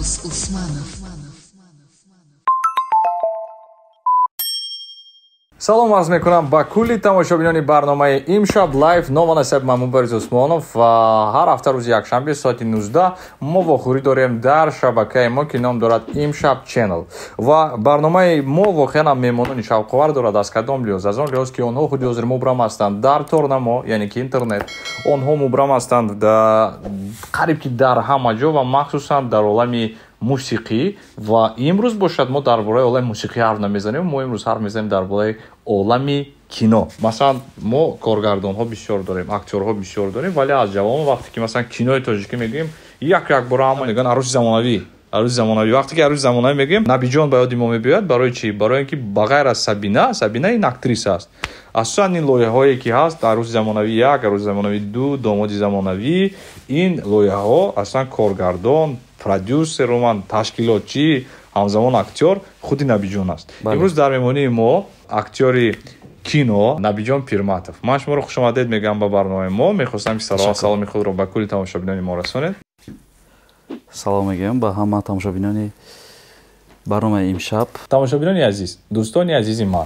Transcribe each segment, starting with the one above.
Арус Усманов. салом арз мекунам ба кулли тамошобинони барномаи имшаб лайв. Номонасаб ман Мубарриз Усмонов ва ҳар ҳафта рӯзи якшанбе соати 19 мо вохӯрӣ дорем дар шабакаи мо ки ном дорад имшаб ченел ва барномаи мо воқеан ҳам меҳмонони шавқовар дорад. Аз кадом лиҳоз? Аз он лиҳоз ки онҳо худи ҳозир мубрам ҳастанд дар торнамо, яъне ки интернет. Онҳо мубрам ҳастанд қариб ки дар ҳама ҷо ва махсусан дар олами мусиқӣ. Ва имрӯз бошад мо дар бораи олами мусиқӣ ҳарф намезанем, мо имрӯз ҳарф мезанем дар бораи олами кино. Масалан мо коргардонҳо бисёр дорем, актёрҳо бисёр дорем, вале аз ҷавон вақте ки масалан кинои тоҷикӣ мегӯем як бора ҳама мегӯянд арӯси замонавӣ. Вақте ки арӯси замонавӣ мегӯем Набиҷон ба ёди мо мебиёяд. Барои чӣ? Барои ин ки ба ғайр аз Сабина ин актриса аст. Асосан ин лоиҳае ки ҳаст арӯси замонавӣ 1, арӯси замонавӣ 2, домоди замонавӣ, ин лоиҳаҳо асlan коргардон, продюсер, ташкилотчӣ, ҳамзамон актёр худи Набиҷон аст. Имрӯз дар меҳмонии мо актёри кино Набиҷон Пирматов. Ман шуморо хушомадед мегӯям ба барномаи мо. Мехостам ки саломи худро ба кулли тамошобинони мо расонед. Салом мегӯям ба ҳама тамошобинони барномаи имшаб. Тамошобинони азиз, дӯстони азизи ман,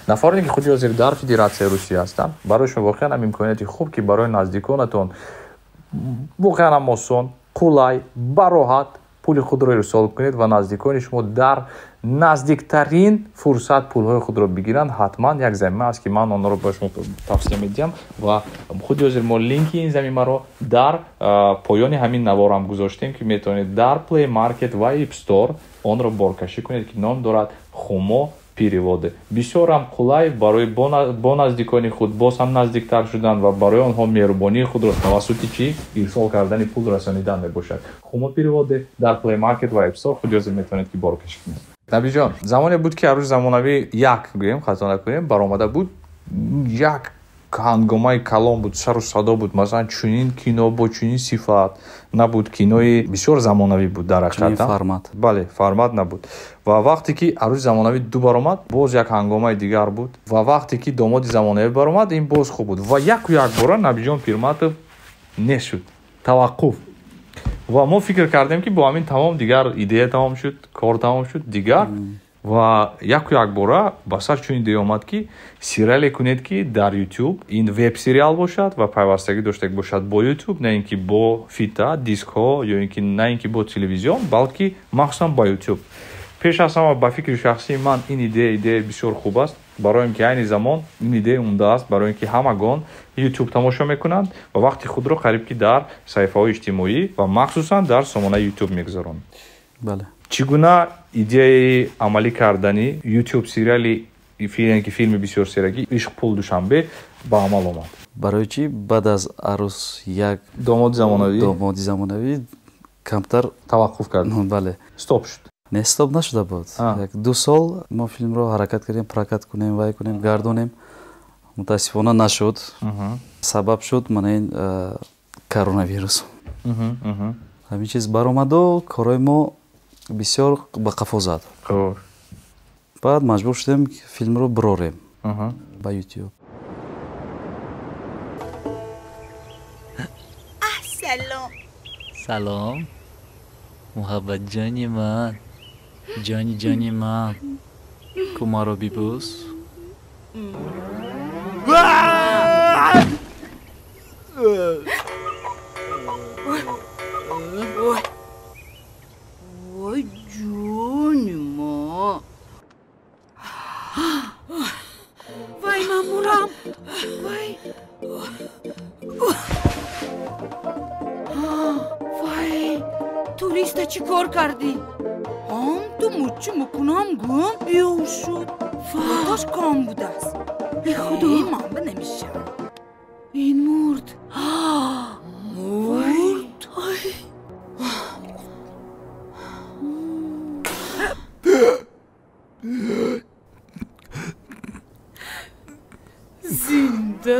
нафароне ки худи ҳозир дар Федератсияи Русия ҳастанд, бароишон воқеан ҳам имконияти хуб ки барои наздиконатон воқеан ҳам осон, қулай, бароҳат пули худро ирсол кунед ва наздикони шумо дар наздиктарин фурсат пулҳои худро бигиранд. ҳатман як замима аст ки ман онро ба шумо тавсия медиҳам ва худи ҳозир мо линки ин замимаро дар поёни ҳамин навор ҳам гузоштем ки метавонед дар Play Market ва App Store онро боркашӣ кунед ки ном дорад Хумо переводы. Бисёр ҳам қулай барои бо наздикони худ боз ҳам наздиктар шудан ва барои онҳо меҳрубонии худро тавассути чӣ ирсол кардани пул расонидан мебошад. Хумо переводы дар Play Market ва App Store худи ҳозир метавонед ки боркашӣ кунед. Набиҷон, замоне буд ки арӯзи замонавӣ 1 гӯем, хато накунем, баромада буд, як ҳангомаи калон буд, сару садо буд. Масалан чунин кино бо чунин сифат набуд. Кинои бисёр замонавӣ буд дар ҳақиқат. Формат. Бале, формат набуд. Ва вақте ки арӯзи замонавӣ 2 баромад, боз як ҳангомаи дигар буд. Ва вақте ки домоди замонавӣ баромад, ин боз хуб буд. Ва як бора Набиҷон Пирматов нест шуд. Таваққуф. ва мо фикр кардем ки бо ҳамин тамом дигар идея тамом шуд, кор тамом шуд дигар. ва як бора ба сар чун идея омад ки сериале кунед ки дар YouTube ин веб сериал бошад ва пайвастагӣ доштак бошад бо YouTube, на ин ки бо фита, дискҳо ё ин ки на ин ки бо телевизион, балки махсусан ба YouTube. Пеш аз ҳама ба фикри шахсии ман ин идея бисёр хуб аст, барои ин ки айни замон ин идея умда аст, барои ин ки ҳамагон YouTube тамошо мекунанд ва вақти худро қариб ки дар саҳифаҳои иҷтимоӣ ва махсусан дар сомонаи YouTube мегузаронанд. Бале. Чӣ гуна идеяи амалӣ кардани YouTube сериали филми бисёр сериягӣ Ишқ пул душанбе ба амал омад? Барои чӣ баъд аз арӯз як домоди замонавӣ камтар таваққуф кард? Бале. Стоп шуд? Не, стоп нашуда буд. Як 2 сол мо филмро ҳаракат кардем, прокат кунем, вай кунем, гардонем. Мутаассифона нашуд. Сабаб шуд мана ин коронавирус. Ҳамин чиз баромаду корои мо бисёр ба қафо зад. Баъд маҷбур шудем филмро бирорем ба YouTube. Салом муҳаббатҷони ман, ҷони ман, ку маро бибӯс. Ой, ҷони ма. Вай мамурам. Вай. Вай. Туриста чӣ кор кардӣ? Ту муччи мукунам гум беҳуш шуд. Фотош ком будааст. Бихудо ман намешам. Ин мурд. Мурд? Зинда.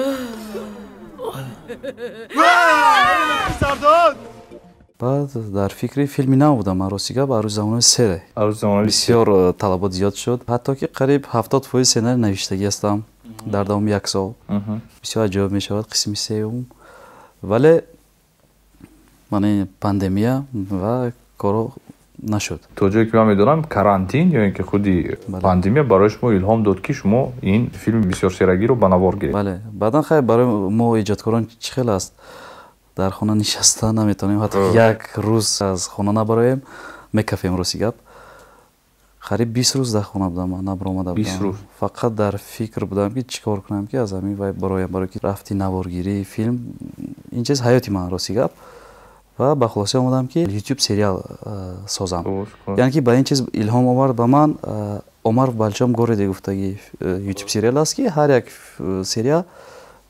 баъд дар фикри филми нав будам. Ман рости гап арӯзи замонави 3 бисёр талабот зиёд шуд. Ҳатто ки қариб 70% сценарий навиштагӣ ҳастам дар давоми 1 сол. Бисёр аҷоиб мешавад қисми 3. Вале мана пандемия ва коро نشد. تا جایی که من میدونم карантин یا اینکه خودی پاندемия برای شما الهام داد که شما این فیلم بسیار سرگی رو بنوار گیرید. بله. بعداً خیلی برای ما ایجادکاران چه خیلی است. در خانه نشسته نمیتونیم حتی یک روز از خانه نبرایم میکفیم روسی گپ. قریب 20 روز در خانه بودم نبرآمده بودم. 20 روز. فقط در فکر بودم که چیکار کنم که از همین وای برای که رفتی نوارگیری فیلم این چیز حیاتی من روسی گپ و به خلاصه اومدم که یوتیوب سریال سازم. یعنی که با این چیز الهام آورد به من عمر بلچام گورده گفته یوتیوب سریال است که هر یک سریال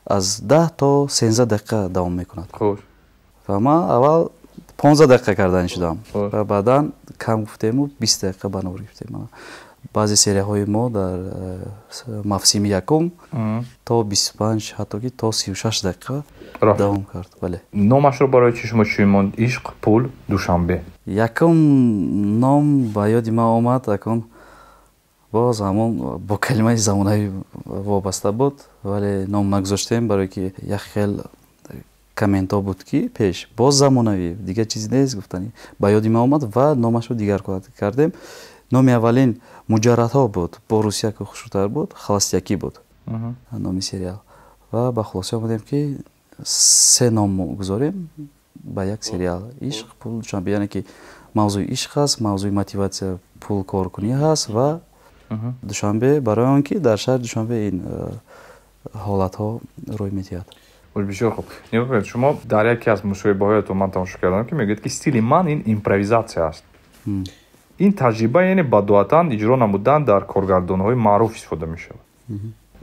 از 10 تا 13 دقیقه دوام میکند. خوش. و من اول 15 دقیقه کردن شدم و بعدا کم گفتیم و 20 دقیقه بنابر گفتیم. بعضی سری های ما در موسم یکم تا 25 حتی که تا 36 دقیقه دوام کرد. بله. نامش رو برای چشم چی موند؟ عشق، پول، دوشنبه. یکم نام با یاد ما آمد اکن باز همون با کلمه زمانه وابسته بود ولی نام نگذاشتیم برای که یک خیل کامنت ها بود که پیش باز زمانوی دیگه چیزی نیست گفتنی با یاد ما آمد و نامش رو دیگر کردیم. نام اولین مجرد ها بود با روسیه که خوشتر بود خلاصیکی بود نامی سریال و با خلاصه آمدیم که 3 نام گذاریم با یک سریال عشق پول دوشنبه یعنی که موضوع عشق هست موضوع موتیواسیا پول کار کنی هست و دوشنبه برای آن که در شهر دوشنبه این حالت ها روی میتید. بسیار خوب. نگاه شما در یکی از مصاحبه‌هایتون من تماشا کردم که میگید که استیل من این ایمپروویزاسیا است. این تجربه یعنی بدواتن اجرا نمودن در کارگردان‌های معروف استفاده میشه.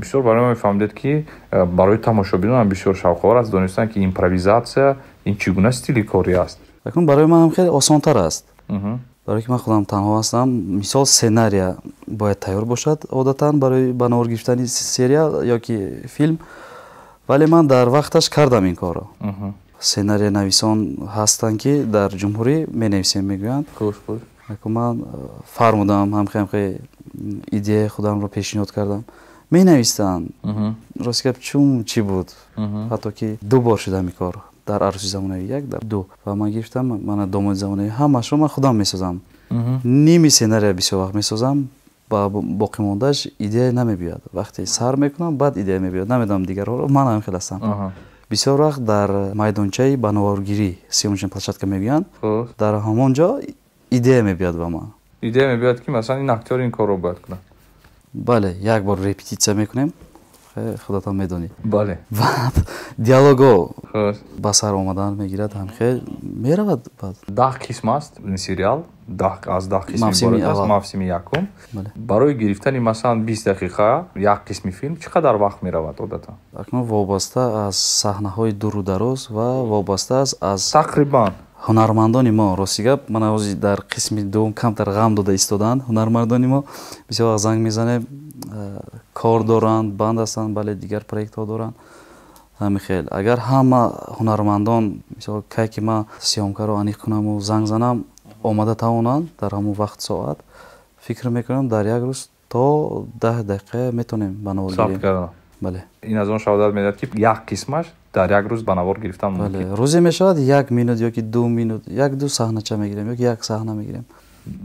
بسیار برای من فهمیدید که برای تماشاگران بسیار شوق‌آور است دانستن که ایمپروویزاسیا این چگونه استیل کاری است. اکنون برای من هم خیلی آسان‌تر است. برای که من خودم تنها هستم مثال سناریو باید تیار باشد عادتاً برای بنوار گرفتن سریال یا که فیلم ولی من در وقتش کردم این کارو. سناریو نویسان هستن که در جمهوری می‌نویسن میگویند. خوش. من فرمودم هم خیلی ایده خودم رو پیشنهاد کردم می‌نویسن. راست گپ چی بود؟ حتی که 2 بار شده این کار در عروسی زمانه 1 در 2 و من گفتم من داماد زمانه همش رو من خودم می‌سازم. نیمی سناریو بسیار وقت می‌سازم با باقی موندهش ایده نمی‌بیاد. وقتی سر میکنم بعد ایده می‌بیاد نمیدونم دیگر رو من هم خیلی هستم. بسیار وقت در میدانچه بنوارگیری سیمونشن پلشتکه میگن در همونجا ایده می‌بیاد به من. ایده می‌بیاد که مثلا این اکتور این کار رو باید کنه. بله یک بار رپتیسیون میکنیم خودتان میدونید. بله. بعد دیالوگو با سر اومدن میگیرد هم خیلی میرود بعد 10 قسم است این سریال 10 از 10 قسم ibarat است موسم یکم. برای گرفتن مثلا 20 دقیقه یک قسم فیلم چقدر وقت میرود عادتا؟ اکنون وابسته از صحنه های دور و دراز و وابسته از تقریبا هنرمندان ما راستی گپ من از در قسم دوم کمتر غم داده ایستادن هنرمندان ما بسیار زنگ میزنه کار دارند بند هستند بله دیگر پروژه ها دارند همین خیلی اگر همه هنرمندان مثلا که ما سیامکار رو انیق کنم و زنگ زنم آماده توانند در همون وقت ساعت فکر میکنم در یک روز تا 10 دقیقه میتونیم بنوار گیریم. بله این از اون شهادت میدهد که یک قسمش در یک روز بنوار گرفتن ممکن. بله روزی میشود 1 مینوت یا که 2 مینوت 1-2 صحنه چه میگیریم یا یک صحنه میگیریم.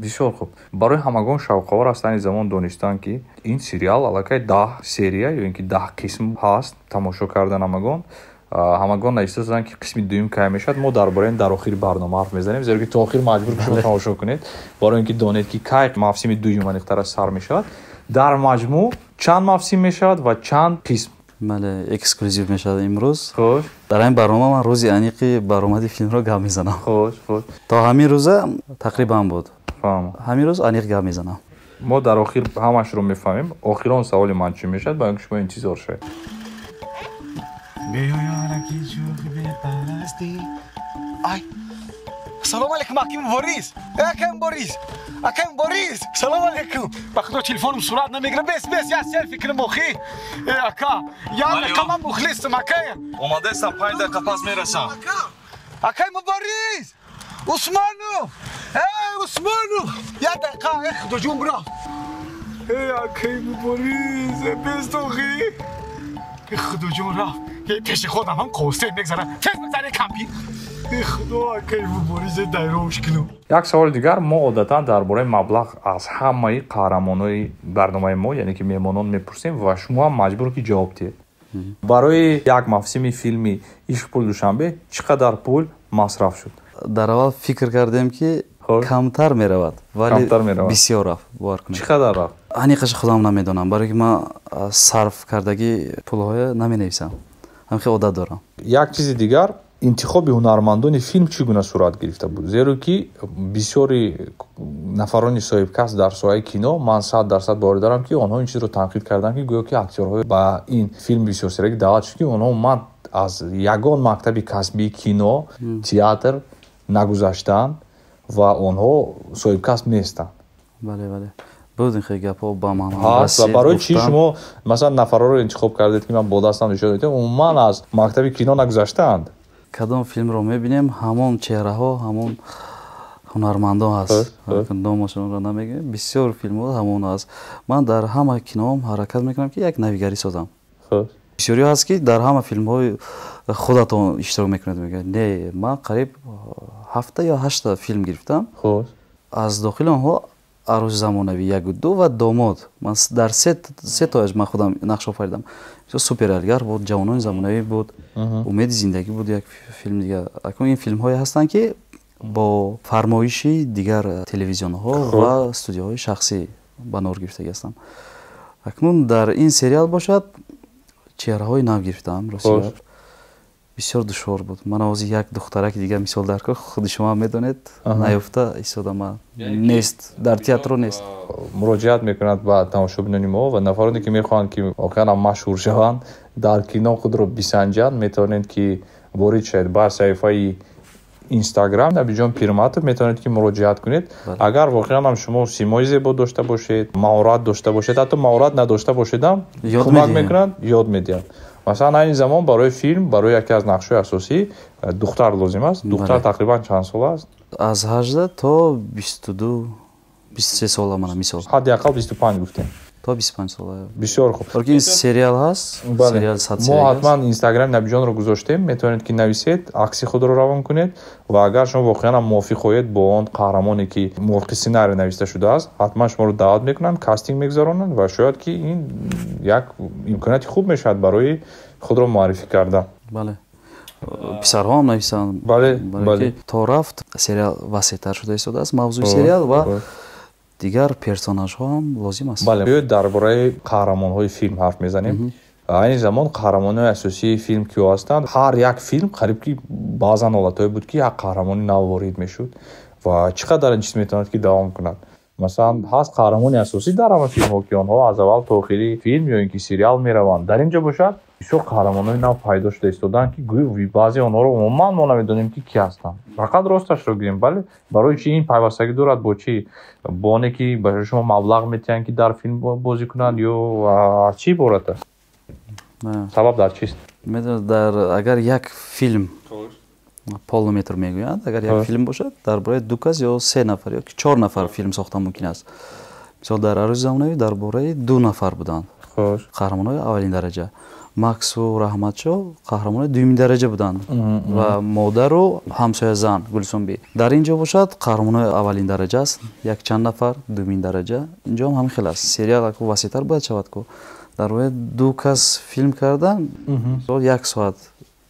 بسیار خوب. برای همگان شوق‌آور است این زمان دانستن که این سریال علاقه 10 سری یا اینکه 10 قسم هست تماشا کردن همگان نایسته زدن که قسم دوم که میشد ما درباره این در آخر برنامه حرف میزنیم زیرا که تا آخر مجبور شما تماشا کنید برای اینکه دانید که کی موسم دوم انیقتر سر میشد در مجموع چند موسم میشد و چند قسم. بله اکسکلوزیو میشد امروز. خوش. در این برنامه من روزی انیقی برآمد فیلم رو گام میزنم. خوش. تا همین روزه تقریبا بود. همین روز انیق گام میزنم. ما در آخر همش رو میفهمیم. آخران سوال من چی میشد با اینکه شما انتظار شد. Ay, salam alaikum hakim Boris. Hakim Boris. Salam alaikum. باخذ تليفون بسرعه نمیگیرم بس یا سلفی کنم اخی. اکا یالا تمام مخلصم اکا. اومده است 5 دقیقه پس میرسم. حکیم بوریس. عثمانو. یا دقیقه خدا جون برا. حکیم بوریس بس اخی. خدا جون را. پیش خودم هم قوسه میگذارم. تست میزنه کمپی. خدا اکای مبارز دایروش کنم. як саволи дигар мо одатан дар бораи маблағ аз ҳамаи қаҳрамонои барномаи мо яъне ки меҳмонон мепурсем ва шумо ҳам маҷбур ки ҷавоб диҳед. барои як мавсими филми ишқпул душанбе чӣ қадар пул масраф шуд? дар аввал фикр кардем ки камтар меравад вале бисёр рафт бовар кунед. чӣ қадар рафт? ҳаниқаша худам намедонам барое ки ман сарф кардагӣ пулҳоя наменависам ҳамихе одат дорам. як чизи дигар интихоби ҳунармандони филм чӣ гуна сурат гирифта буд? зеро ки бисёри нафарони соҳибкасб дар соҳаи кино ман 100% бовар дорам ки онҳо ин чизро танқид карданд ки гӯё ки актёрҳои ба ин филм бисёрсерагӣ даъват шуд ки онҳо умуман аз ягон мактаби касбии кино театр нагузаштанд ва онҳо соҳибкасб нестанд. бале буд ин хеле гапҳо ба ман ҳаст ва барои чӣ шумо масалан нафарҳоро интихоб кардед ки ман бо дастам нишон додем умуман аз мактаби кино нагузаштаанд? кадом филмро мебинем ҳамон чеҳраҳо ҳамон ҳунармандон ҳаст номашонро намегӯем бисёр филмҳо ҳамон аст. ман дар ҳама киноам ҳаракат мекунам ки як навигарӣ созам. бисёриҳо ҳаст ки дар ҳама филмҳои худатон иштирок мекунед мегӯяд не ман қариб 7 ё 8 филм гирифтам. аз дохили онҳо арӯзи замонавӣ 1-2 ва домод ман дар се тояш ман худам нақш офаридам. супериялгар буд, ҷавонони замонавӣ буд, умеди зиндагӣ буд як филм дигар. акнун ин филмҳое ҳастанд ки бо фармоиши дигар телевизионҳо ва студияҳои шахсӣ ба нор гирифтагӣ ҳастанд. акнун дар ин сериал бошад чеҳраҳои нав гирифтаам. ростигап бисёр душвор буд. ман овози як духтараки дигар мисол дар кор худи шумо медонед наёфта истодама нест дар театрҳо нест. муроҷиат мекунад ба тамошобинони мо ва нафароне ки мехоҳанд ки воқеан машҳур шаванд дар кино худро бисанҷанд метавонед ки ворид шавед бар саҳифаи инстаграм набиҷон пирматов метавонед ки муроҷиат кунед. агар воқеан ҳам шумо симои зебо дошта бошед маҳорат дошта бошед ҳатто маҳорат надошта бошедам кӯмак мекунанд ёд медиҳанд. масалан айни замон барои филм барои яке аз нақшҳои асосӣ духтар лозим аст. духтар тақрибан чанд сола аст? аз 18 то 22-23 сола мана мисол. ҳадди ақал 25 гуфтем. то 25 сола. бисёр хуб. ин сериал ҳаст. сериал мо ҳатман инстаграм набиҷонро гузоштем метавонед ки нависед акси худро равон кунед ва агар шумо воқеан мувофиқ хоҳед бо он қаҳрамоне ки мувофиқи сценарий нависта шудааст ҳатман шуморо даъват мекунанд кастинг мегузаронанд ва шояд ки ин як имконияти хуб мешавад барои худро муаррифӣ кардан. бале писарҳо ҳам нависанд. бале то рафт сериал васеътар шуда истодааст мавзӯи сериал ва дигар персонажҳо ҳам лозим аст. бале биёед дар бораи қаҳрамонҳои филм ҳарф мезанем. айни замон қаҳрамонои асосии филм киё ҳастанд? ҳар як филм қариб ки баъзан ҳолатҳое буд ки як қаҳрамони нав ворид мешуд ва чӣ қадар ин чиз метавонад ки давом кунад. масалан ҳаст қаҳрамони асосӣ дар ҳама филмҳо ки онҳо аз аввал то охири филм ё ин ки сериал мераванд. дар ин ҷо бошад бисёр қаҳрамонои нав пайдо шуда истоданд ки гӯё баъзе онҳоро умуман мо намедонем ки ки ҳастанд. фақат росташро гӯем. бале барои чӣ ин пайвастагӣ дорад бо чӣ? бо оне ки ба шумо маблағ метиҳанд ки дар филм бозӣ кунанд ё аз чӣ иборат аст? сабаб дар чист? медонед дар агар як филм полнометр мегӯянд агар як филм бошад дар бораи 2 кас ё 3 нафар ё 4 нафар филм сохта мумкин аст. мисол дар арӯзи замонавӣ дар бораи 2 нафар буданд қаҳрамонои аввалин дараҷа. максу раҳматшо қаҳрамони дуюмин дараҷа буданд ва модару ҳамсоя зан гулсунбӣ. дар ин ҷо бошад қаҳрамонои аввалин дараҷа аст якчанд нафар дуюмин дараҷа. ин ҷо ҳам ҳамин хел аст. сериал васеътар бояд шавад ку дар бораи 2 кас филм кардан 1 соат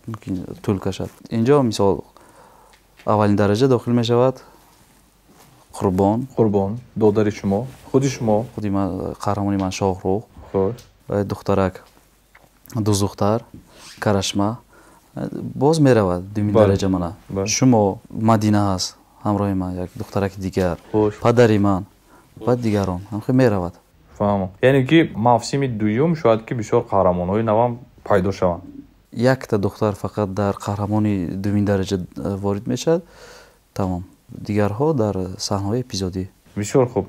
мумкин тӯл кашад. ин ҷо мисол аввалин дараҷа дохил мешавад қурбон додари шумо худи қаҳрамони ман шоҳрух духтарак дузухтар карашма боз меравад дуюмин дараҷа мана шумо мадина ҳаст ҳамроҳи ман як духтараки дигар падари ман ва дигарон ҳамхел меравад. фаҳмам. яъне ки мавсими дуюм шояд ки бисёр қаҳрамонҳои навам пайдо шаванд. якта духтар фақат дар қаҳрамони дуюмин дараҷа ворид мешавад. тамом. дигарҳо дар саҳнаҳои эпизодӣ. бисёр хуб.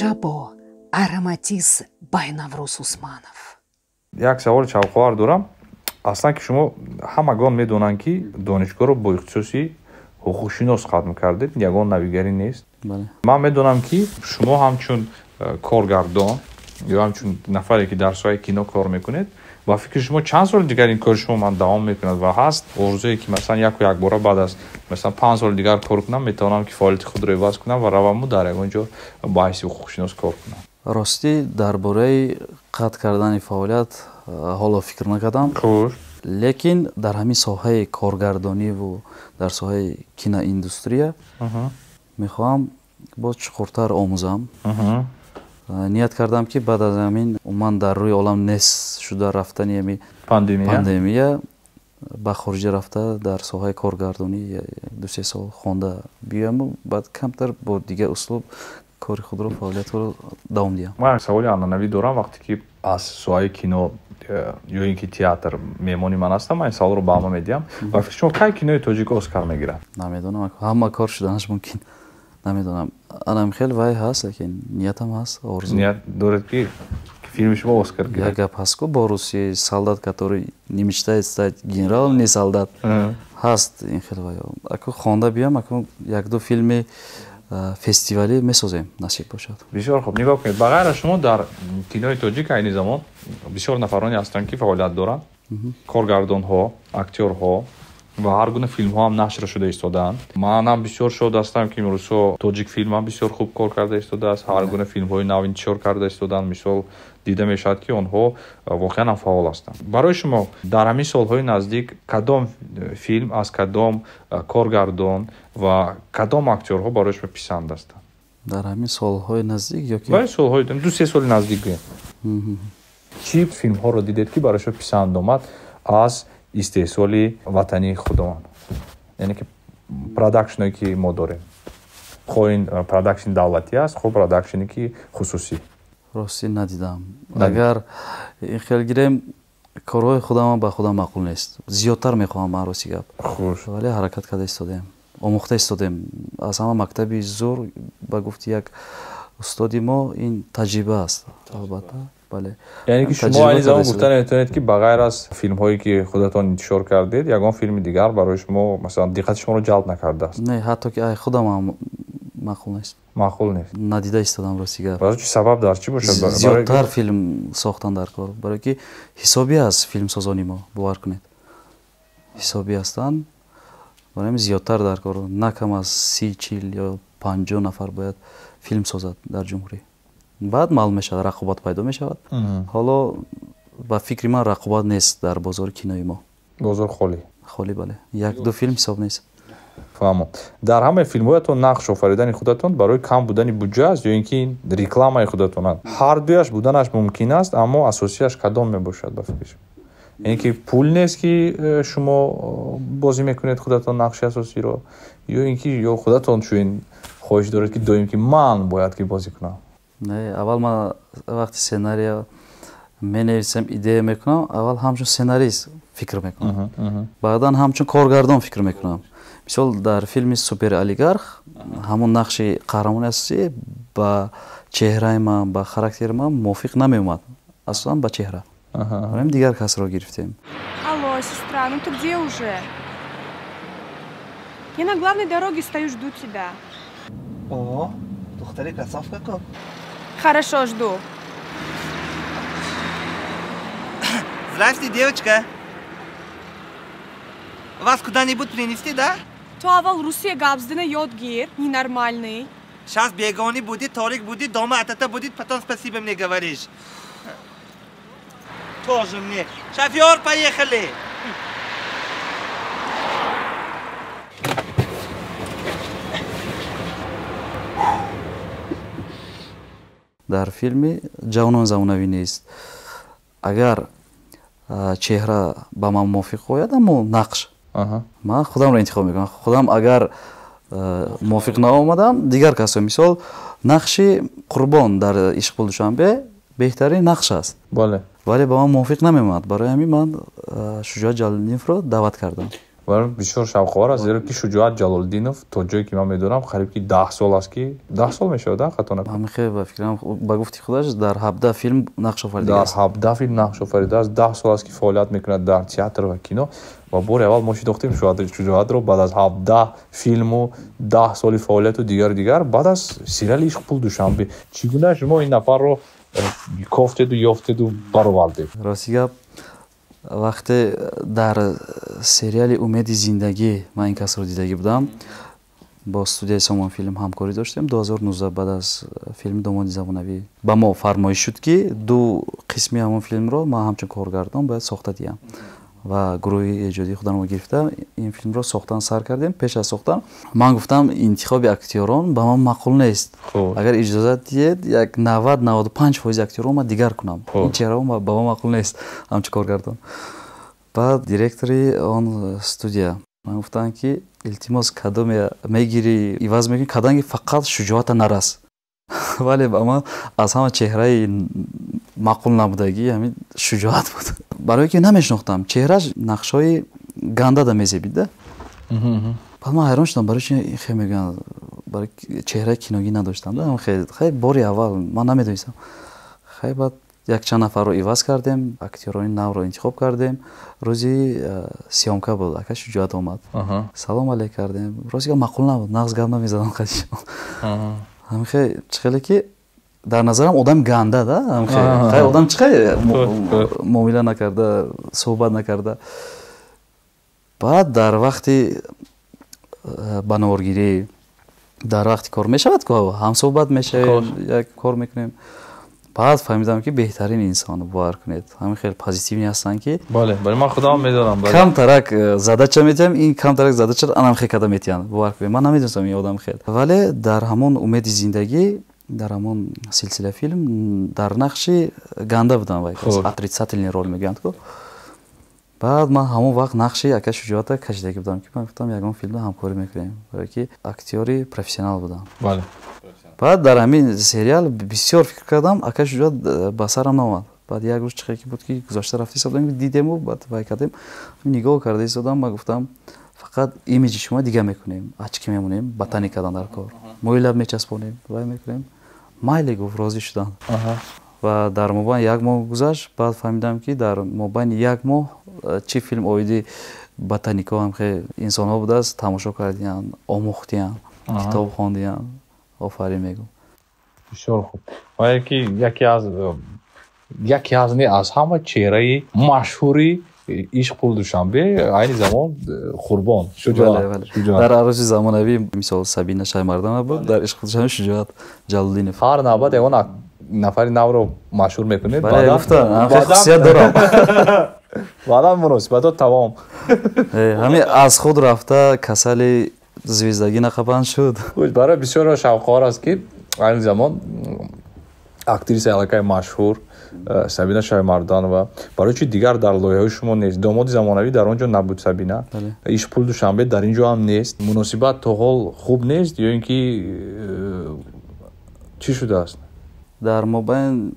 ҷабо ароматис байнаврӯз усманов. як саволи чавқовар дорам. аслан ки шумо ҳамагон медонанд ки донишгоҳро бо ихтисоси ҳуқуқшинос хатм кардед, ягон навигарӣ нест. Ман медонам ки шумо ҳамчун коргардон ё ҳамчун нафаре ки дар соҳаи кино кор мекунед, ба фикри шумо чанд соли дигар ин кори шумо ман давом мекунад ва ҳаст орзуе ки масалан якбора баъд аз масалан 5 соли дигар кор кунам, метавонам ки фаъолияти худро иваз кунам ва раваму дар ягон ҷо ба ҳайси ҳуқуқшинос кор кунам. ростӣ дар бораи қатъ кардани фаъолият ҳоло фикр накардам. лекин дар ҳамин соҳаи коргардониву дар соҳаи киноиндустрия мехоҳам боз чуқуртар омӯзам. ният кардам ки баъд аз ҳамин ман дар рӯи олам нест шуда рафтани ҳамин пандемия ба хориҷа рафта дар соҳаи коргардонӣ 2-3 сол хонда биёму баъд камтар бо дигар услуб кори худро фаъолиятро давом диҳам. ман саволи анъанавӣ дорам. вақте ки аз соҳаи кино ё ин ки театр меҳмони ман ҳастам, ман ин саволро ба ҳама медиҳам. ва фикр шумо кай кинои тоҷик оскар мегирад? намедонам, ҳама кор шуданаш мумкин. намедонам. Анам хел вай ҳаст, лекин ниятам ҳаст, орзу. Ният доред ки филми шумо оскар гирад? Як гап ҳаст ку бо Русия солдат, который не мечтает стать генералом, не солдат. Ҳаст ин хел вай. Аку хонда биям, аку як-ду филми фестивале месозем, насиб бошад. Бисёр хуб. Нигоҳ кунед. Ба ғайр аз шумо дар кинои тоҷик айни замон бисёр нафароне ҳастанд ки фаъолият доранд. Коргардонҳо, актёрҳо ва ҳар гуна филмҳо ҳам нашр шуда истодаанд. Манам бисёр шод ҳастам ки имрӯзҳо тоҷик филм ҳам бисёр хуб кор карда истодааст. Ҳар гуна филмҳои нав интишор карда истодаанд. Мисол дида мешавад ки онҳо воқеан ҳам фаъол ҳастанд. Барои шумо дар ҳамин солҳои наздик кадом филм аз кадом коргардон ва кадом актёрҳо барои шумо писанд ҳастанд? Дар ҳамин солҳои наздик ё ки барои солҳои 2-3 соли наздик гӯем. Чӣ филмҳоро дидед ки барои шумо писанд омад аз истеҳсоли ватании худованд? Яъне ки продакшне ки мо дорем. Хоҳ ин продакшн давлатӣ аст, хоҳ продакшне ки хусусӣ. ростӣ надидам. Агар ин хел гирем корҳои худам ба худам маъқул нест. Зиёдтар мехоҳам ман рости гап. Вале ҳаракат карда истодем. омӯхта истодем. Аз ҳама мактаби зур ба гуфти як устоди мо ин таҷриба аст. Албатта. Бале. Яъне ки шумо айни замон гуфтан метавонед ки ба ғайр аз филмҳое ки худатон интишор кардед, ягон филми дигар барои шумо масалан диққати шуморо ҷалб накардааст? Не, ҳатто ки ай худам ҳам маъқул нест. Маъқул нест. Надида истодам рости гап. Барои чӣ сабаб дар чӣ бошад? Зиёдтар филм сохтан дар кор. Барои ки ҳисобӣ аст филмсозони мо, бовар кунед. Ҳисобӣ ҳастанд. Барои зиёдтар дар кор. На кам аз 30-40 ё 50 нафар бояд филм созад дар ҷумҳурӣ. баъд маълум мешавад, рақобат пайдо мешавад. ҳоло ба фикри ман рақобат нест дар бозори кинои мо. бозор холӣ. холӣ, бале. Як-ду филм ҳисоб нест. фаҳмон. Дар ҳамаи филмҳоятон нақш офаридани худатон барои кам будани буҷа аст ё ин ки рекламаи худатонанд? ҳардуяш буданаш мумкин аст, аммо асосияш кадом мебошад ба фикри шумо? яъне ки пул нест ки шумо бозӣ мекунед худатон нақши асосиро, ё ин ки ё худатон чунин хоҳиш доред ки доим ки ман бояд ки бозӣ кунам? Не, аввал ман вақти сценария менависам, идея мекунам, аввал ҳамчун сценарист фикр мекунам. баъдан ҳамчун коргардон фикр мекунам. мисол дар филми суперолигарх ҳамон нақши қаҳрамони асосӣ ба чеҳраи ман, ба характери ман мувофиқ намеомад. Асосан ба чеҳра. Ҳам дигар касро гирифтем. Алло, сестра, ну ты где уже? Я на главной дороге стою, жду тебя. О, духтари красавка как? Хорошо, жду. Здрасте, девочка. Вас куда-нибудь принести, да? То аввал Русия габздина ёд гир, ненормальный. Сейчас бегони будет, Торик будет, дома атата будет, потом спасибо мне говоришь. Тоже мне. Шофёр, поехали! дар филми ҷавонон замонавӣ нест. Агар чеҳра ба ман мувофиқ ояд, аммо нақш ман худамро интихоб мекунам. Худам агар мувофиқ наомадам, дигар касо. Мисол нақши Қурбон дар Ишқи Душанбе беҳтарин нақш аст. Вале ба ман мувофиқ намеомад. Барои ҳамин ман Шуҷоат Ҷалолиддиновро даъват кардам. ва бисёр шавқовар аст, зеро ки Шуҷоат Ҷалолиддинов то ҷое ки ман медонам қариб ки 10 сол аст ки 10 сол мешавад хато накунам. ҳамин хеле ба фикрам ба гуфти худаш дар 17 филм нақш офаридааст. Дар 17 филм нақш офаридааст, 10 сол аст ки фаъолият мекунад дар театр ва кино ва бори аввал мо шинохтем Шуҷоатро баъд аз 17 филму 10 соли фаъолияту дигар баъд аз сериали Ишқпул Душанбе чӣ гуна шумо ин нафарро кофтеду ёфтеду баровардед? Рости гап вақте дар сериали Умеди зиндагӣ ман ин касро дидагӣ будам, бо студияи Сомон филм ҳамкорӣ доштем. 2019 баъд аз филми Домоди замонавӣ ба мо фармоиш шуд ки ду қисми ҳамон филмро ман ҳамчун коргардон бояд сохта диям ва гурӯҳи эҷодии худамро гирифта ин филмро сохтан сар кардем. Пеш аз сохтан ман гуфтам интихоби актёрон ба ман маъқул нест. Агар иҷозат диҳед як 90-95% актёрон ман дигар кунам. Ин чеҳраҳо ба ман маъқул нест ҳамчун коргардон. Баъд директори он студия ман гуфтам ки илтимос кадом мегири иваз мекунӣ каданги фақат Шуҷоата нарас. Вале ба ман аз ҳама чеҳраи маъқул набудагӣ ҳамин Шуҷоат буд. Барое ки намешнохтам чеҳраш нақшҳои гандада мезебид да. Баъд ман ҳайрон шудам барои чи хеле мегӯям барои чеҳраи киногӣ надоштам да. Хеле бори аввал ман намедонистам. Хеле баъд якчанд нафарро иваз кардем, актёрони навро интихоб кардем. Рӯзи сиёмка буд, ака Шуҷоат омад. Салом алейк кардем. Рости маъқул набуд, нағз гап намезадам қадишон. ҳамин хеле чӣ хеле ки дар назарам одам ганда да. ҳамин хеле одам чӣ хеле муомила накарда, суҳбат накарда. Баъд дар вақти ба наворгирӣ дар вақти кор мешавад ку ҳамсуҳбат мешавем, як кор мекунем. баъд фаҳмидам ки беҳтарин инсон бовар кунед ҳамин хеле позитивни ҳастанд ки бале ман худам медонам камтарак задача метиҳам ин камтарак задачаро анам хел када метиҳанд бовар кунед. Ман намедонистам ин одам хел. Вале дар ҳамон Умеди зиндагӣ дар ҳамон силсила филм дар нақши ганда будам вай отрицательный роль мегӯянд ку. Баъд ман ҳамон вақт нақши ака Шуҷоата кашидагӣ будам ки ман гуфтам ягон филмда ҳамкорӣ мекунем барое ки актёри профессионал будам. Бале. Баъд дар ҳамин сериал бисёр фикр кардам, ака Шуҷоат ба сарам наомад. Баъд як рӯз чӣ хеле ки буд ки гузашта рафта истодем дидему, баъд вай кардем нигоҳ карда истодам. Ман гуфтам фақат имиҷи шумо дига мекунем, ачки мемонем, батани кадан дар кор, мӯйлаб мечаспонем, вай мекунем. Майли гуфт, розӣ шуданд. Ва дар мобайни як моҳ гузашт. Баъд фаҳмидам ки дар мобайни як моҳ чӣ филм оиди ботанико ҳам хеле инсонҳо будааст, тамошо кардиянд, омӯхтиянд, китоб хондиянд. Офарин мегӯм. Бисёр хуб. Ва яке аз не аз ҳама чеҳраи машҳури Ишқпул Душанбе айни замон Қурбон Шуҷоат. Дар арӯзи замонавӣ мисол Сабина Шаймардонова буд, дар Ишқпул Душанбе Шуҷоат Ҷалолиддинов. Ҳар навбат ягон нафари навро машҳур мекунед. Бале гуфтам, хусусият дорам. Баъдан муносибатот тамом. Ҳамин аз худ рафта касали звездагӣ нақабанд шуд. Барои бисёро шавқовар аст ки айни замон актриса аллакай машҳур Сабина Шаймардонова барои чи дигар дар лоиҳаҳои шумо нест. Домоди замонавӣ дар он ҷо набуд Сабина. Ишқпул Душанбе дар ин ҷо ҳам нест. Муносибат то ҳол хуб нест ё ин ки чӣ шудааст? Дар мобайн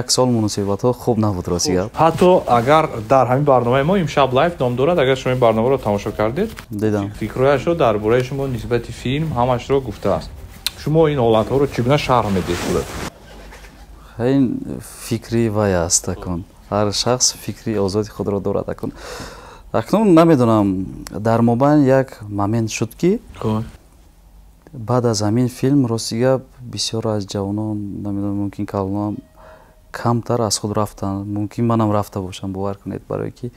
як сол муносибатҳо хуб набуд рости гап. Ҳатто агар дар ҳамин барномаи мо имшаб лайв ном дорад, агар шумо ин барномаро тамошо кардед, дидам. Фикрҳояшро дар бораи шумо нисбати филм ҳамашро гуфтааст. Шумо ин ҳолатҳоро чӣ гуна шарҳ медиҳед? ин фикри вай аст акун. ҳар шахс фикри озоди худро дорад акун. Акнун намедонам дар мобайн як момент шуд ки баъд аз ҳамин филм рости гап бисёр аз ҷавонон намедонам мумкин калонам камтар аз худ рафтанд. Мумкин манам рафта бошам, бовар кунед, барое ки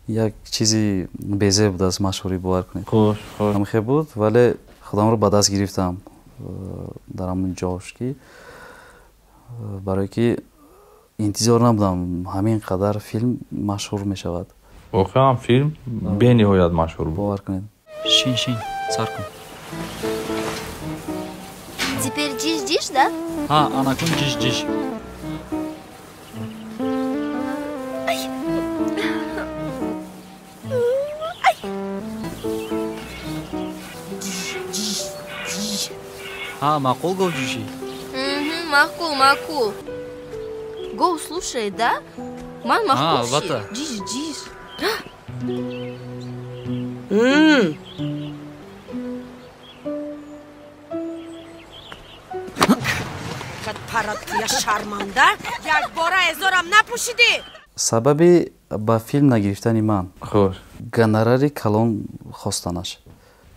як чизи безе буд аз машҳурӣ, бовар кунед. Ҳам хел буд, вале худамро ба даст гирифтам дар ҳамон ҷош ки барое ки интизор набудам ҳамин қадар филм машҳур мешавад. Воқеан филм бениҳоят машҳур буд. Бовар кунед. Шин сар кун. Теперь жиш, да? Анакун жиш. Маъқул гов жиши. Маъқул. Гов слушай, да? Ман маъқул ши. Жиш. پرات یا شرمنده یک بار هزارم نپوشیدی сабаби ба филм нагирифтани ман خوش гонорари калон хостанаш.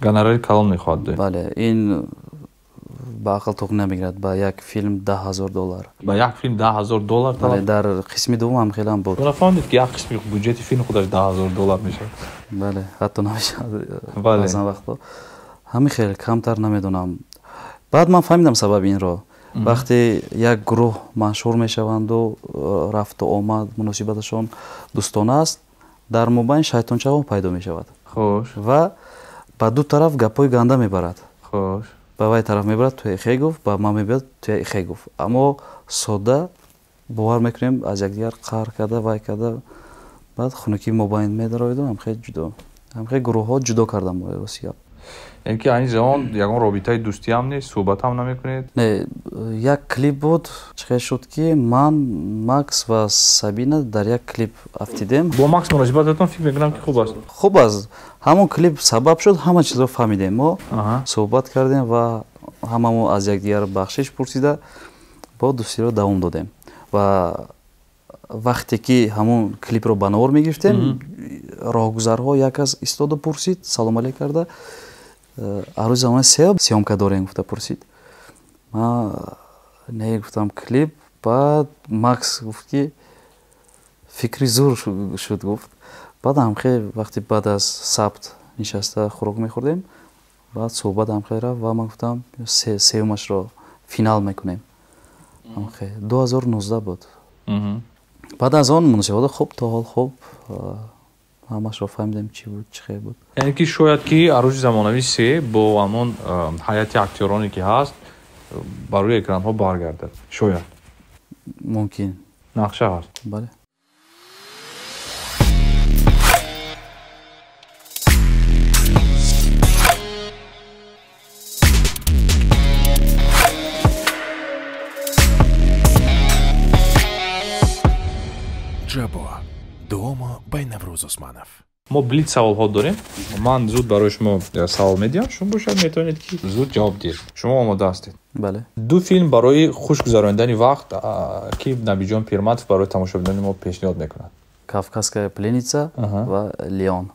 гонорари калон мехоҳад дӯ. бале ин ба ақл тоқ намегирад ба як филм $10,000. ба як филм $10,000 бале талаб. дар қисми дуввум ҳам хелам буд. нафаҳмидед ки як қисми буҷети филм худаш $10,000 мешавад. бале ҳатто намешавад Бале. баъзан вақтҳо ҳамин хеле камтар намедонам. баъд ман фаҳмидам сабаби инро. вақте як гурӯҳ машҳур мешаванду рафту омад муносибаташон дӯстона аст дар мобайн шайтончаҳо пайдо мешавад. خوش ва ба ду тараф гапҳои ганда мебарад. خوش ба вай тараф мебарад ту ихе гуфт ба ман мебарад ту ихе гуфт. аммо содда бовар мекунем аз якдигар қаҳр карда вай карда баъд хунукӣ мобайн медароиду ҳамхел ҷудо ҳамхел гурӯҳҳо ҷудо кардам рости гап. яъне ки айни замон ягон робитаи дӯстӣ ҳам нест, суҳбат ҳам намекунед? не як клип буд чӣ хел шуд ки ман макс ва сабина дар як клип афтидем. бо макс муносибататон фикр мекунам ки хуб аст. хуб аст ҳамон клип сабаб шуд ҳама чизро фаҳмидем мо суҳбат кардем ва ҳамамон аз якдигар бахшиш пурсида бо дӯстиро давом додем ва вақте ки ҳамон клипро ба навор мегирифтем роҳгузарҳо як кас истоду пурсид салом алейк карда арӯзи замонаи сёмка дорем гуфта пурсид. ман не гуфтам клип. баъд макс гуфт ки фикри зур шуд гуфт. баъд ҳамхел вақти баъд аз сабт нишаста хӯрок мехӯрдем баъд суҳбат ҳамхел рафт ва ман гуфтам сеюмашро финал мекунем. ҳамхел 2019 буд. баъд аз он муносибат хуб то ҳол хуб ҳамашро фаҳмидем чӣ буд чӣ хел буд. яъне ки шояд ки арӯзи замонави се бо ҳамон ҳайати актёроне ки ҳаст ба рӯи экранҳо баргардад. шояд мумкин нақша ҳаст. бале. ҷабо дуомо бай Наврӯз Усманов. мо блиц саволҳо дорем. ман зуд барои шумо савол медиҳам, шумо бошад метавонед ки зуд ҷавоб диҳед. шумо омода ҳастед? бале. ду филм барои хуш гузаронидани вақт ки Набиҷон Пирматов барои тамошобинони мо пешниҳод мекунад. Кавказская пленница ва Леон.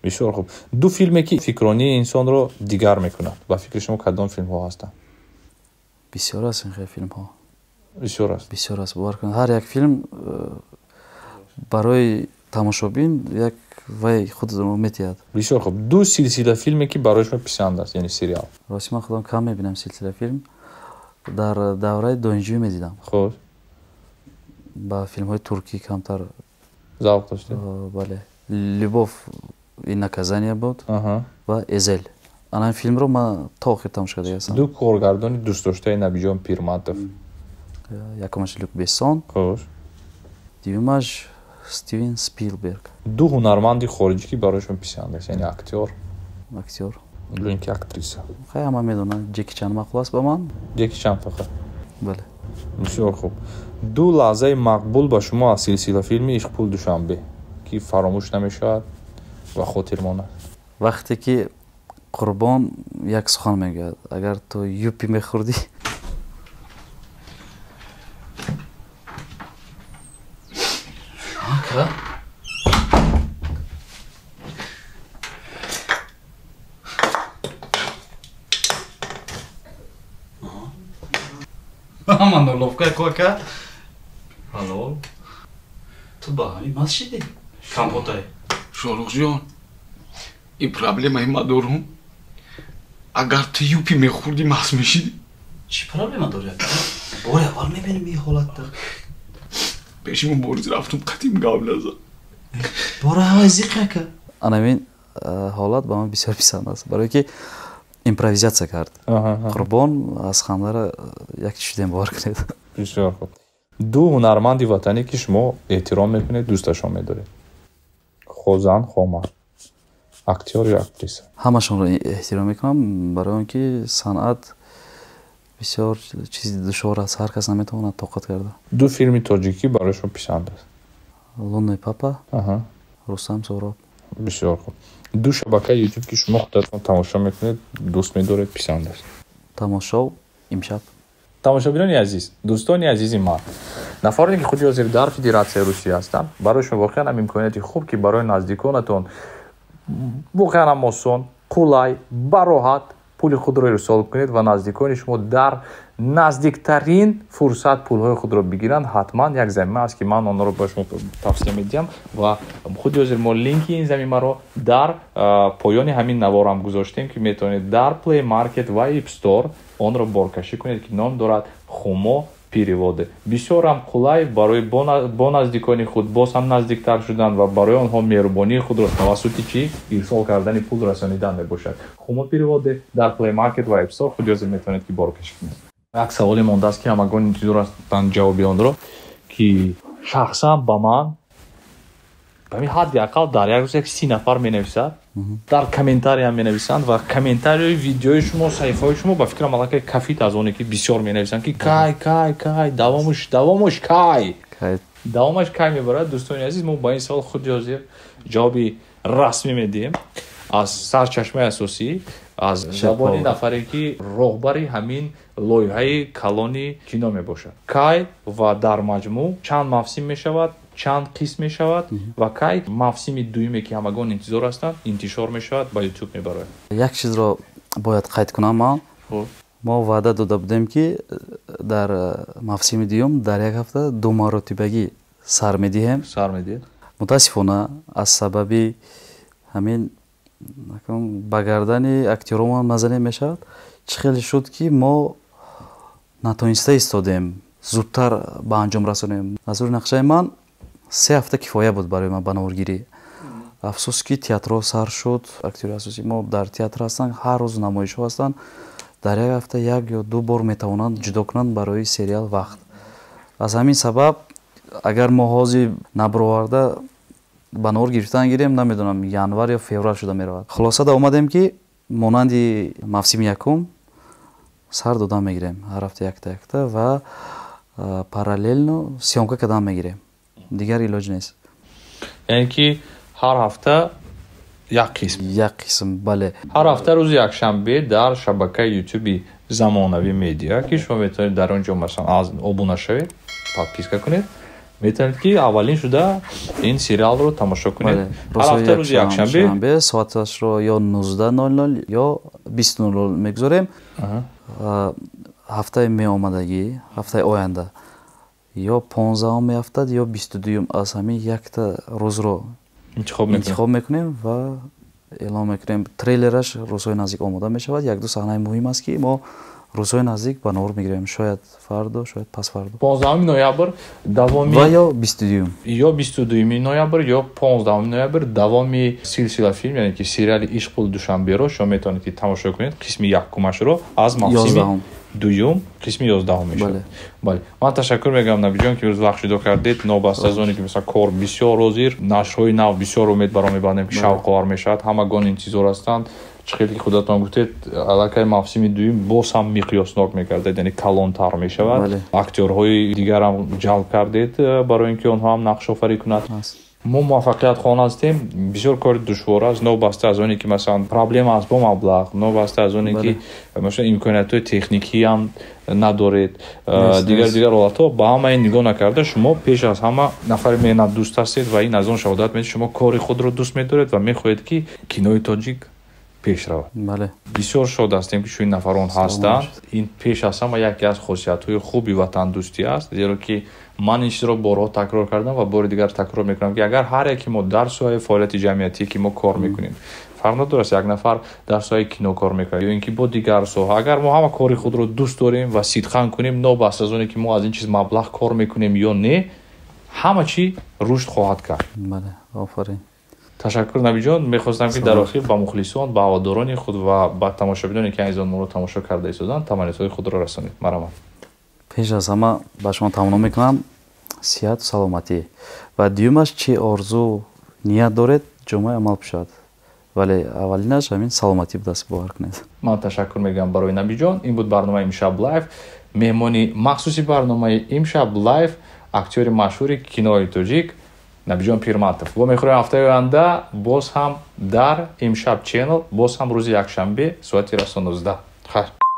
бисёр хуб. ду филме ки фикронии инсонро дигар мекунад. ба фикри шумо кадом филмҳо ҳастанд? бисёр аст ин хел филмҳо. бисёр аст. бисёр аст. бовар кунед ҳар як филм барои тамошобин як вай худро метиҳад. бисёр хуб. ду силсила филме ки барои шумо писанд аст, яъне сериал. рости ман худам кам мебинам силсила филм. дар давраи донишҷӯӣ медидам. хуб. ба филмҳои туркӣ камтар завқ доштед? бале. любовь и наказание буд ва Эзел. анан филмро ман то охир тамошо кардаам. ду коргардони дӯстдоштаи Набиҷон Пирматов. якумаш Люк Бессон. хуш. дуввумаш Стивен Спилберг. ду ҳунарманди хориҷӣ ки барои шумо писанд аст, яъне актёр ин ки актриса. хай ҳама медонанд Ҷеки Чан маъқул аст ба ман. Ҷеки Чан фақат. бале. бисёр хуб. ду лаҳзаи мақбул ба шумо аз силсила филми Ишқпул Душанбе ки фаромӯш намешавад ва хотирмонад. вақте ки Қурбон як сухан мегӯяд агар ту юпи мехӯрдӣ Мандоловка кока. Алло. Ту ба ҳамин масҷиди? Кампотай. Шоруқҷон, ин проблемаи ма дорум. Агар ту юпи мехӯрдӣ маст мешидӣ. Чӣ проблема дори ака? бори аввал мебинем ин ҳолатда. Пеши мубориз рафтум қатъим гап назад. бори аввал зиқ ака. анамин ҳолат ба ман бисёр писанд аст, барое ки импровизатсия кард. Қурбон аз хандара як чишидем бовар кунед. бисёр хуб. ду ҳунарманди ватанӣ ки шумо эҳтиром мекунед, дӯсташон медоред. хо зан, хо мард. актёр ё актриса. ҳамашонро эҳтиром мекунам, барои он ки санъат бисёр чизи душвор аст, ҳар кас наметавонад тоқат карда. ду филми тоҷикӣ барои шумо писанд аст? Лунный папа, Рустам Сӯроб. бисёр хуб. ду шабакаи YouTube ки шумо худатон тамошо мекунед, дӯст медоред, писанд аст. тамошо имшаб. тамошобинони азиз, дӯстони азизи ман, нафароне ки худи ҳозир дар Федератсияи Русия ҳастанд, барои шумо воқеан ҳам имконияти хуб ки барои наздиконатон воқеан ҳам осон, қулай, бароҳат пули худро ирсол кунед ва наздикони шумо дар наздиктарин фурсат пулҳои худро бигиранд. ҳатман як замима аст ки ман онро ба шумо тавсия медиҳам ва худи ҳозир мо линки ин замимаро дар поёни ҳамин наворам гузоштем ки метавонед дар Play Market ва App Store онро боркашӣ кунед ки ном дорад Хумо переводы. Бисёр ҳам қулай барои бо наздикони худ боз ҳам наздиктар шудан ва барои онҳо меҳрубонии худро тавассути чӣ ирсол кардани пул расонидан мебошад. Хумо переводы дар Play Market ва App Store худи ҳозир метавонед ки боркашӣ кунед. як саволе мондааст ки ҳамагон интизор ҳастанд ҷавоби онро ки шахсан ба ман бами ҳадди ақал дар як рӯз як 30 нафар менависад, дар комментарий ҳам менависанд ва комментарии видеои шумо, саҳифаҳои шумо ба фикрам аллакай кафит аз оне ки бисёр менависанд ки кай давомаш кай мебарад. дӯстони азиз, мо ба ин савол худи ҳозир ҷавоби расмӣ медиҳем аз сарчашмаи асосӣ, аз забони нафаре ки роҳбари ҳамин лоиҳаи калони кино мебошад. Кай ва дар маҷмӯъ чанд мавсим мешавад, чанд қисм мешавад ва кай мавсими дуюме ки ҳамагон интизор ҳастанд интишор мешавад ба YouTube мебарояд. як чизро бояд қайд кунам ман. мо ваъда дода будем ки дар мавсими дуюм дар як ҳафта 2 маротибагӣ сар медиҳем. мутаассифона аз сабаби ҳамин ба гардани актёромон мазане мешавад. чӣ хеле шуд ки мо натониста истодем зудтар ба анҷом расонем. аз рӯи нақшаи ман 3 ҳафта кифоя буд барои ман ба наворгирӣ. афсус ки театрҳо сар шуд, актёри асосӣ мо дар театр ҳастанд, ҳар рӯз намоишҳо ҳастанд. дар як ҳафта 1 ё 2 бор метавонанд ҷудо кунанд барои сериал вақт. аз ҳамин сабаб агар мо ҳозир набароварда ба навор гирифтан гирем, намедонам январ ё феврал шуда меравад. хулосада омадем ки монанди мавсими якум сар додан мегирем, ҳар ҳафта якта ва параллелно сёмка кардан мегирем. дигар илоҷ нест. яъне ки ҳар ҳафта як қисм. бале. ҳар ҳафта рӯзи якшанбе дар шабакаи ютуби замонавӣ медиа ки шумо метавонед дар он ҷо масалан обуна шавед, подписка кунед, метавонед ки аввалин шуда ин сериалро тамошо кунед. ҳар ҳафта рӯзи якшанбе соаташро ё 19:00 ё 20:00 мегузорем. ҳафтаи меомадагӣ, ҳафтаи оянда ё 15 меафтад ё 22 аз ҳамин якта рӯзро интихоб мекунем ва эълон мекунем. трейлераш рӯзҳои наздик омода мешавад. 1-2 саҳнаи муҳим аст ки мо рӯзҳои наздик ба навор мегирем. шояд фардо, шояд пасфардо. 15 ноябр давоми ва ё 22 ё 22 ноябр ё 15 ноябр давоми силсила филм, яъне ки сериали ишқ пул душанберо шумо метавонед ки тамошо кунед. қисми якумашро аз мавсими дуюм қисми 11 мешавад. бале, ман ташаккур мегӯям набиҷон ки рӯз вақт шудо кардед. нобаста аз оне ки мисалан кор бисёр ҳозир, нашрҳои нав бисёр умед баро мебандем ки шавқовар мешавад. ҳамагон интизор ҳастанд. чӣ хеле ки худатон гуфтед, аллакай мавсими дуюм боз ҳам миқёснок мекардед, яъне калонтар мешавад. актёрҳои дигарам ҷалб кардед барои ин ки онҳо ҳам нақшофарӣ кунад. мо муваффақиятхона ҳастем. бисёр кори душвор аст, нобаста аз оне ки масалан проблема аст бо маблағ, нобаста аз оне ки масалан имкониятҳои техникӣ ҳам надоред, дигар ҳолатҳо. ба ҳама ин нигоҳ накарда шумо пеш аз ҳама нафари меҳнатдӯст ҳастед ва ин аз он шаҳодат медиҳад шумо кори худро дӯст медоред ва мехоҳед ки кинои тоҷик пеш равад. бисёр шод ҳастем ки шуин нафарон ҳастанд. ин пеш аз ҳама яке аз хосиятҳои хуби ватандӯстӣ аст, зеро ки ман ин чизро борҳо такрор кардам ва бори дигар такрор мекунам ки агар ҳар яке мо дар соҳаи фаъолияти ҷамъиятӣ ки мо кор мекунем, фарқ надорад як нафар дар соҳаи кино кор мекунад ё ин ки бо дигар соҳа, агар мо ҳама кори худро дӯст дорем ва сидқан кунем, нобаста аз оне ки мо аз ин чиз маблағ кор мекунем ё не, ҳама чӣ рушд хоҳад кард. бале, офарин. ташаккур набиҷон. мехостам ки дар охир ба мухлисон, ба ҳаводорони худ ва ба тамошобиноне ки айзон моро тамошо карда истоданд таманниётҳои худро расонед. марамат. пеш аз ҳама ба шумо тамно мекунам сиҳату саломатӣ ва дуюмаш чӣ орзу ният доред ҷомаи амал пушад, вале аввалинаш ҳамин саломатӣ ба даст бовар кунед. ман ташаккур мегӯям барои набиҷон. ин буд барномаи имшаб лайв. меҳмони махсуси барномаи имшаб лайв актёри машҳури кинои тоҷик набиҷон пирматов. Ва мехӯрем ҳафтаи оянда боз ҳам дар имшаб ченел, боз ҳам рӯзи якшанбе соати 19. Хайр.